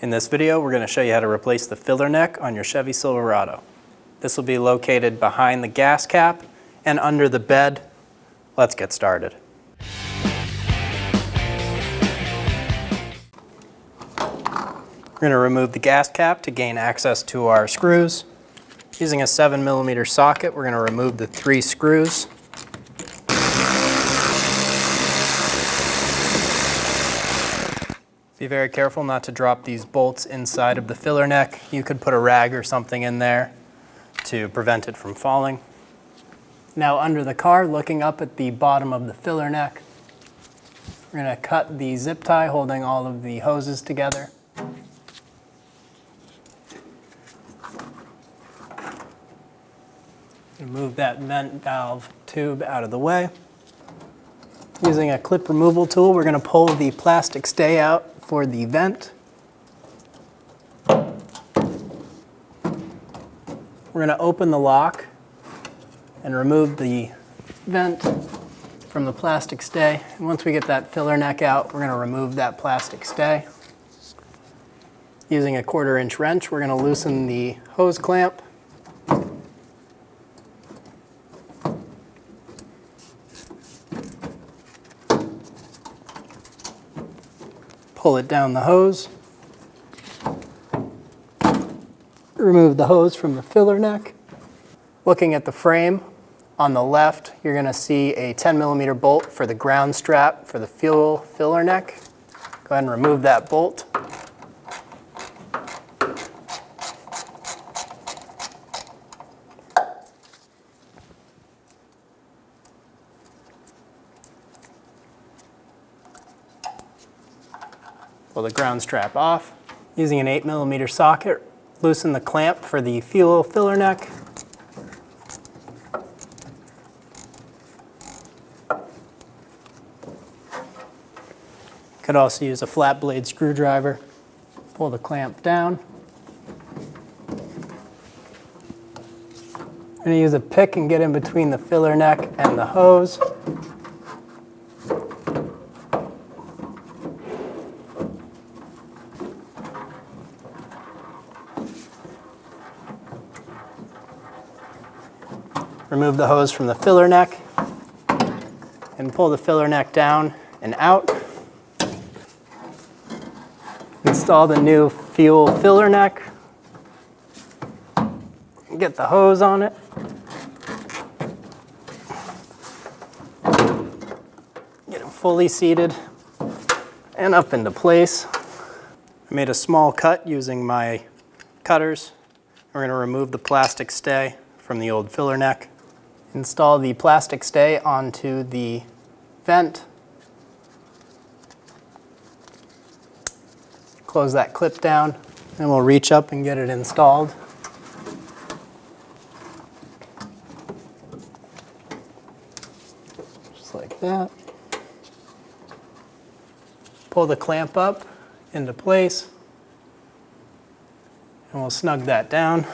In this video, we're going to show you how to replace the filler neck on your Chevy Silverado. This will be located behind the gas cap and under the bed. Let's get started. We're going to remove the gas cap to gain access to our screws. Using a 7mm socket, we're going to remove the 3 screws. Be very careful not to drop these bolts inside of the filler neck. You could put a rag or something in there to prevent it from falling. Now under the car, looking up at the bottom of the filler neck, we're going to cut the zip tie holding all of the hoses together. Move that vent valve tube out of the way. Using a clip removal tool, we're going to pull the plastic stay out for the vent. We're going to open the lock and remove the vent from the plastic stay. And once we get that filler neck out, we're going to remove that plastic stay. Using a 1/4-inch wrench, we're going to loosen the hose clamp. Pull it down the hose. Remove the hose from the filler neck. Looking at the frame, on the left, you're going to see a 10mm bolt for the ground strap for the fuel filler neck. Go ahead and remove that bolt. Pull the ground strap off. Using an 8mm socket, loosen the clamp for the fuel filler neck. Could also use a flat blade screwdriver. Pull the clamp down. I'm going to use a pick and get in between the filler neck and the hose. Remove the hose from the filler neck and pull the filler neck down and out. Install the new fuel filler neck. Get the hose on it. Get it fully seated and up into place. I made a small cut using my cutters. We're going to remove the plastic stay from the old filler neck. Install the plastic stay onto the vent. Close that clip down, and we'll reach up and get it installed. Just like that. Pull the clamp up into place, and we'll snug that down.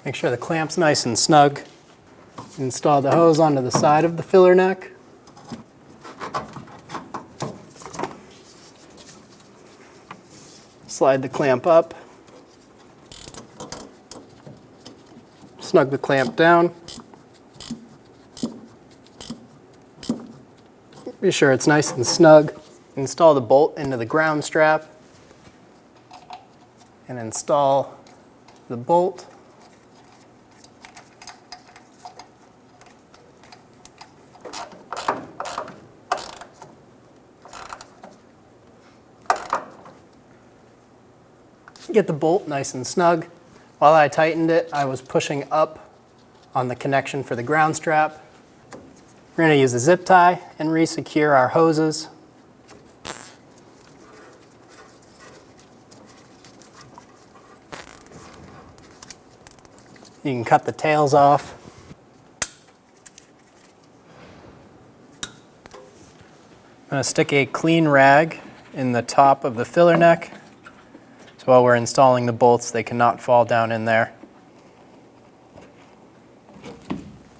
Make sure the clamp's nice and snug. Install the hose onto the side of the filler neck. Slide the clamp up. Snug the clamp down. Be sure it's nice and snug. Install the bolt into the ground strap and install the bolt. Get the bolt nice and snug. While I tightened it, I was pushing up on the connection for the ground strap. We're going to use a zip tie and re-secure our hoses. You can cut the tails off. I'm going to stick a clean rag in the top of the filler neck. So while we're installing the bolts, they cannot fall down in there.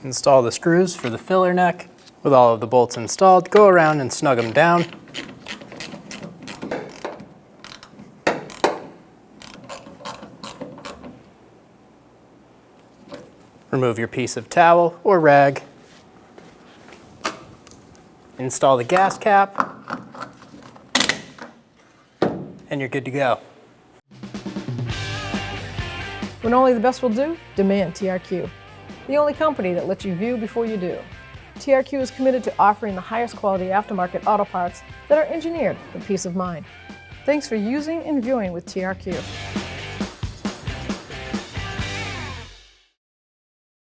Install the screws for the filler neck. With all of the bolts installed, go around and snug them down. Remove your piece of towel or rag. Install the gas cap, and you're good to go. When only the best will do, demand TRQ. The only company that lets you view before you do. TRQ is committed to offering the highest quality aftermarket auto parts that are engineered for peace of mind. Thanks for using and viewing with TRQ.